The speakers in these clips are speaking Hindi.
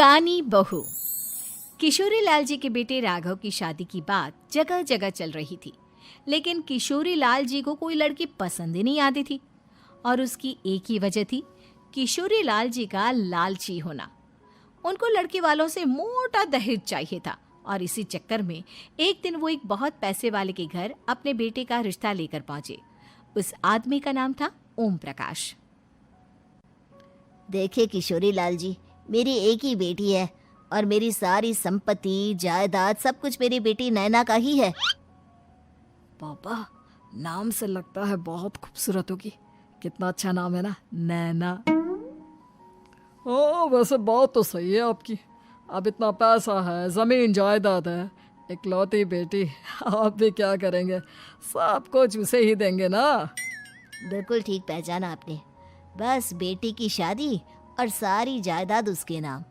कानी बहू। किशोरी लाल जी के बेटे राघव की शादी की बात जगह जगह चल रही थी, लेकिन किशोरी लाल जी को कोई लड़की पसंद ही नहीं आती थी। और उसकी एक ही वजह थी, किशोरी लाल जी का लालची होना। उनको लड़की वालों से मोटा दहेज चाहिए था और इसी चक्कर में एक दिन वो एक बहुत पैसे वाले के घर अपने बेटे का रिश्ता लेकर पहुंचे। उस आदमी का नाम था ओम प्रकाश। देखिए किशोरी लाल जी, मेरी एक ही बेटी है और मेरी सारी संपत्ति जायदाद सब कुछ मेरी बेटी नैना का ही है। पापा, नाम से लगता है बहुत खूबसूरत होगी। कितना अच्छा नाम है ना, नैना। ओ, वैसे बात तो सही है आपकी। अब इतना पैसा है, जमीन जायदाद है, इकलौती बेटी, आप भी क्या करेंगे? सब कुछ उसे ही देंगे ना। बिल्कुल ठीक पहचाना आपने। बस बेटी की शादी और सारी जायदाद उसके नाम।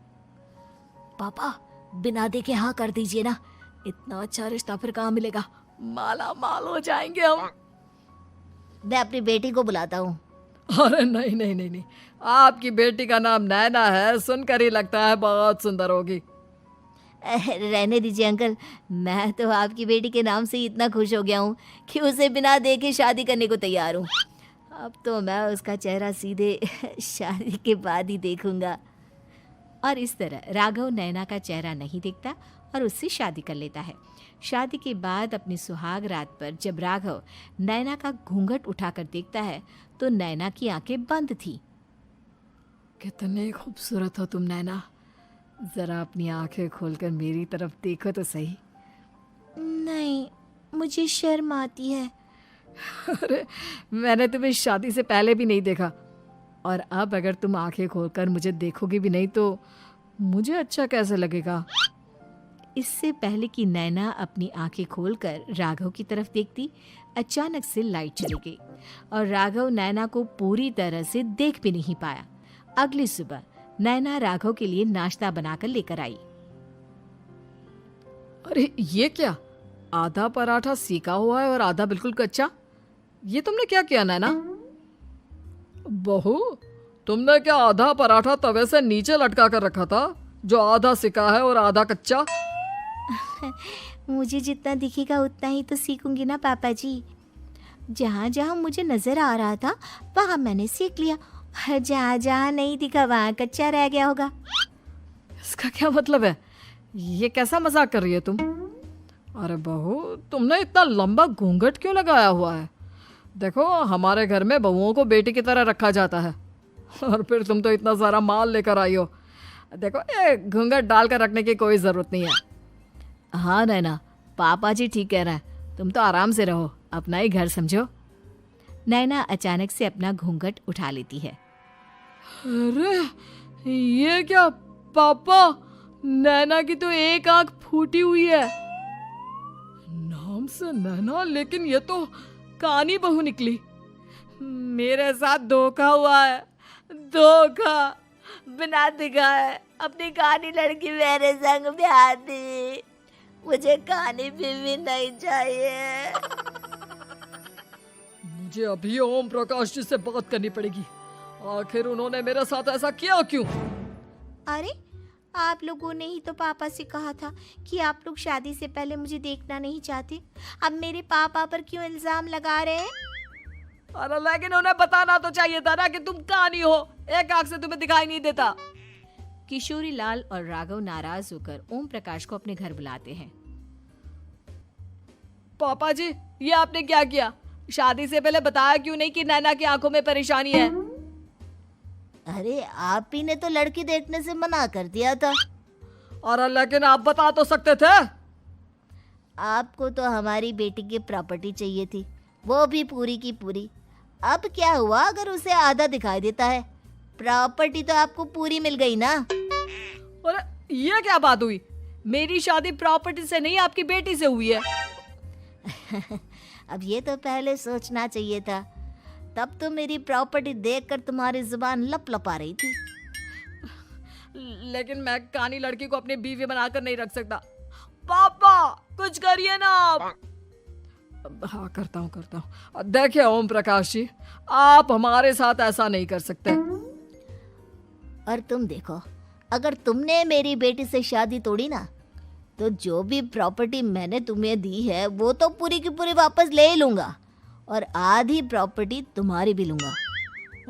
पापा, बिना देखे हाँ कर दीजिए ना। इतना अच्छा रिश्ता फिर कहाँ मिलेगा? माला माल हो जाएंगे हम। मैं अपनी बेटी को बुलाता हूँ। अरे नहीं नहीं नहीं नहीं, आपकी बेटी का नाम नैना है, सुनकर ही लगता है बहुत सुंदर होगी। रहने दीजिए अंकल, मैं तो आपकी बेटी के नाम से ही इतना खुश हो गया हूँ कि उसे बिना देखे शादी करने को तैयार हूँ। अब तो मैं उसका चेहरा सीधे शादी के बाद ही देखूंगा। और इस तरह राघव नैना का चेहरा नहीं देखता और उससे शादी कर लेता है। शादी के बाद अपनी सुहाग रात पर जब राघव नैना का घूंघट उठाकर देखता है तो नैना की आंखें बंद थी। कितने खूबसूरत हो तुम नैना, जरा अपनी आंखें खोलकर मेरी तरफ देखो तो सही। नहीं, मुझे शर्म आती है। अरे, मैंने तुम्हें शादी से पहले भी नहीं देखा, और अब अगर तुम आंखें खोलकर मुझे देखोगी भी नहीं तो मुझे अच्छा कैसे लगेगा? इससे पहले कि नैना अपनी आंखें खोलकर राघव की तरफ देखती, अचानक से लाइट चली गई और राघव नैना को पूरी तरह से देख भी नहीं पाया। अगली सुबह नैना राघव के लिए नाश्ता बनाकर लेकर आई। अरे ये क्या, आधा पराठा सेका हुआ है और आधा बिल्कुल कच्चा। ये तुमने क्या किया नैना? बहू, तुमने क्या आधा पराठा तवे से नीचे लटका कर रखा था, जो आधा सेका है और आधा कच्चा? मुझे जितना दिखेगा उतना ही तो सीखूंगी ना पापा जी। जहाँ जहाँ मुझे नजर आ रहा था वहाँ मैंने सीख लिया, जहाँ जहाँ नहीं दिखा वहाँ कच्चा रह गया होगा। इसका क्या मतलब है? ये कैसा मजाक कर रही है तुम? अरे बहू, तुमने इतना लंबा घूंघट क्यों लगाया हुआ है? देखो, हमारे घर में बहुओं को बेटी की तरह रखा जाता है, और फिर तुम तो इतना सारा माल लेकर आई हो। देखो, ये घूंघट डालकर रखने की कोई ज़रूरत नहीं है। हाँ नैना, पापा जी ठीक कह रहा है, तुम तो आराम से रहो, अपना ही घर समझो। नैना अचानक से अपना घूंघट उठा लेती है। अरे ये क्या पापा, नैना की तो एक आंख फूटी हुई है। नाम से नैना, लेकिन ये तो कानी बहू निकली। मेरे साथ धोखा हुआ है, धोखा। बिना दिखाए अपनी कानी लड़की मेरे संग ब्याह दी। मुझे कानी भी नहीं चाहिए। मुझे अभी ओम प्रकाश जी से बात करनी पड़ेगी। आखिर उन्होंने मेरे साथ ऐसा किया क्यों? अरे, आप लोगों ने ही तो पापा से कहा था कि आप लोग शादी से पहले मुझे देखना नहीं चाहते। अब मेरे पापा पर क्यों इल्जाम लगा रहे हैं? अरे लेकिन उन्हें बताना तो चाहिए था ना कि तुम कानी हो, एक आंख से तुम्हें दिखाई नहीं देता। किशोरी लाल और राघव नाराज होकर ओम प्रकाश को अपने घर बुलाते हैं। पापा जी, ये आपने क्या किया? शादी से पहले बताया क्यों नहीं कि नैना की आंखों में परेशानी है? अरे, आप ही ने तो लड़की देखने से मना कर दिया था। और लेकिन आप बता तो सकते थे। आपको तो हमारी बेटी की प्रॉपर्टी चाहिए थी, वो भी पूरी की पूरी। अब क्या हुआ अगर उसे आधा दिखाई देता है? प्रॉपर्टी तो आपको पूरी मिल गई ना। अरे ये क्या बात हुई? मेरी शादी प्रॉपर्टी से नहीं, आपकी बेटी से हुई है। अब ये तो पहले सोचना चाहिए था, तब तो मेरी प्रॉपर्टी देखकर तुम्हारी जुबान लप लपा रही थी। लेकिन मैं कानी लड़की को अपनी बीवी बनाकर नहीं रख सकता। पापा, कुछ करिए ना आप। हाँ, करता हूँ। देखिए ओम प्रकाश जी, आप हमारे साथ ऐसा नहीं कर सकते। और तुम देखो, अगर तुमने मेरी बेटी से शादी तोड़ी ना, तो जो भी प्रॉपर्टी मैंने तुम्हें दी है वो तो पूरी की पूरी वापस ले ही लूँगा, और आधी प्रॉपर्टी तुम्हारी भी लूँगा।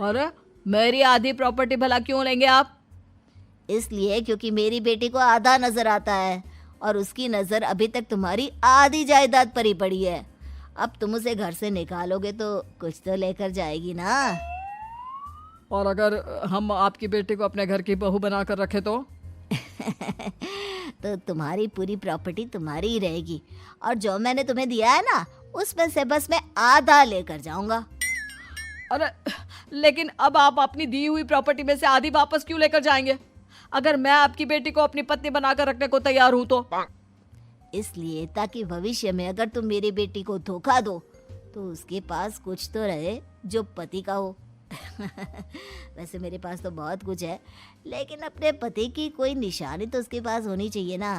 अरे मेरी आधी प्रॉपर्टी भला क्यों लेंगे आप? इसलिए क्योंकि मेरी बेटी को आधा नजर आता है और उसकी नज़र अभी तक तुम्हारी आधी जायदाद पर ही पड़ी है। अब तुम उसे घर से निकालोगे तो कुछ तो लेकर जाएगी ना। और अगर हम आपकी बेटी को अपने घर की बहू बनाकर रखे तो? तो तुम्हारी पूरी प्रॉपर्टी तुम्हारी ही रहेगी, और जो मैंने तुम्हें दिया है ना, उसमें से बस मैं आधा लेकर जाऊंगा। अरे लेकिन अब आप अपनी दी हुई प्रॉपर्टी में से आधी वापस क्यों लेकर जाएंगे? अगर मैं आपकी बेटी को अपनी पत्नी बनाकर रखने को तैयार हूं तो? इसलिए ताकि भविष्य में अगर तुम मेरी बेटी को धोखा दो तो उसके पास कुछ तो रहे जो पति का हो। वैसे मेरे पास तो बहुत कुछ है, लेकिन अपने पति की कोई निशानी तो उसके पास होनी चाहिए ना।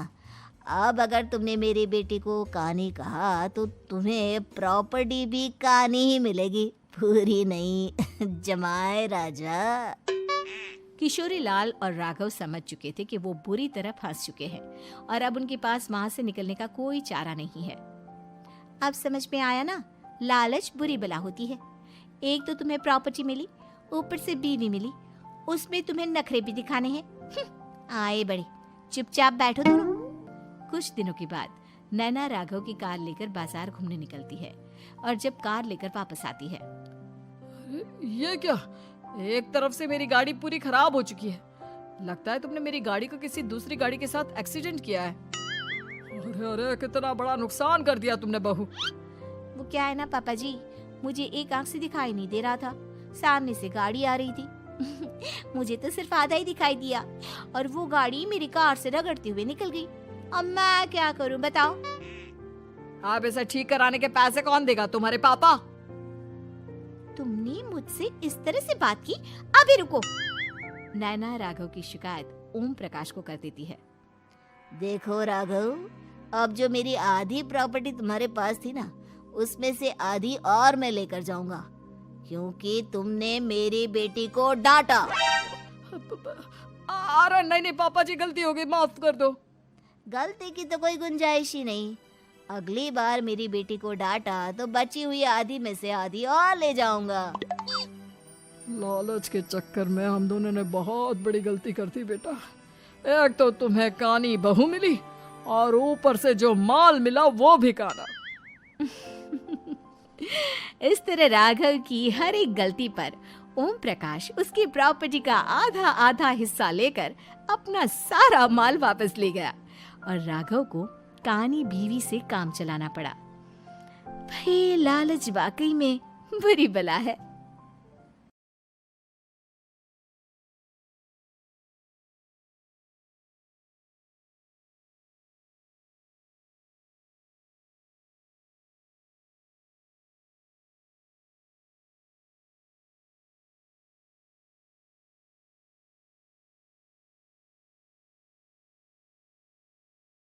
अब अगर तुमने मेरी बेटी को कहानी कहा तो तुम्हें प्रॉपर्टी भी कहानी ही मिलेगी, पूरी नहीं। जमाए राजा। किशोरी लाल और राघव समझ चुके थे कि वो बुरी तरह फंस चुके हैं और अब उनके पास वहां से निकलने का कोई चारा नहीं है। अब समझ में आया ना, लालच बुरी बला होती है। एक तो तुम्हें प्रॉपर्टी मिली, ऊपर से बीवी मिली, उसमें तुम्हें नखरे भी दिखाने हैं। आए बड़े, चुपचाप बैठो दोनों। कुछ दिनों के बाद नैना राघव की कार लेकर बाजार घूमने निकलती है और जब कार लेकर वापस आती है, ये क्या? एक तरफ से मेरी गाड़ी पूरी खराब हो चुकी है। लगता है तुमने मेरी गाड़ी को किसी दूसरी गाड़ी के साथ एक्सीडेंट किया है। अरे अरे कितना बड़ा नुकसान कर दिया तुमने बहू। वो क्या है ना पापा जी, मुझे एक आंख से दिखाई नहीं दे रहा था, सामने से गाड़ी आ रही थी। मुझे तो सिर्फ आधा ही दिखाई दिया और वो गाड़ी मेरी कार से रगड़ते हुए निकल गई। अब मैं क्या करूं बताओ? आप इसे ठीक कराने के पैसे कौन देगा? तुम्हारे पापा? तुमने मुझसे इस तरह से बात की? अभी रुको। नैना राघव की शिकायत ओम प्रकाश को कर देती है। देखो राघव, अब जो मेरी आधी प्रॉपर्टी तुम्हारे पास थी ना, उसमें से आधी और मैं लेकर जाऊंगा, क्योंकि तुमने मेरी बेटी को डांटा। अरे नहीं नहीं पापा जी, गलती हो गई, माफ कर दो। गलती की तो कोई गुंजाइश ही नहीं। अगली बार मेरी बेटी को डांटा तो बची हुई आधी में से आधी और ले जाऊंगा। लालच के चक्कर में हम दोनों ने बहुत बड़ी गलती कर दी बेटा। एक तो तुम्हें कानी बहू मिली और ऊपर से जो माल मिला वो भी काना। इस तरह राघव की हर एक गलती पर ओम प्रकाश उसकी प्रॉपर्टी का आधा आधा हिस्सा लेकर अपना सारा माल वापस ले गया और राघव को कानी बीवी से काम चलाना पड़ा। भाई लालच वाकई में बुरी बला है।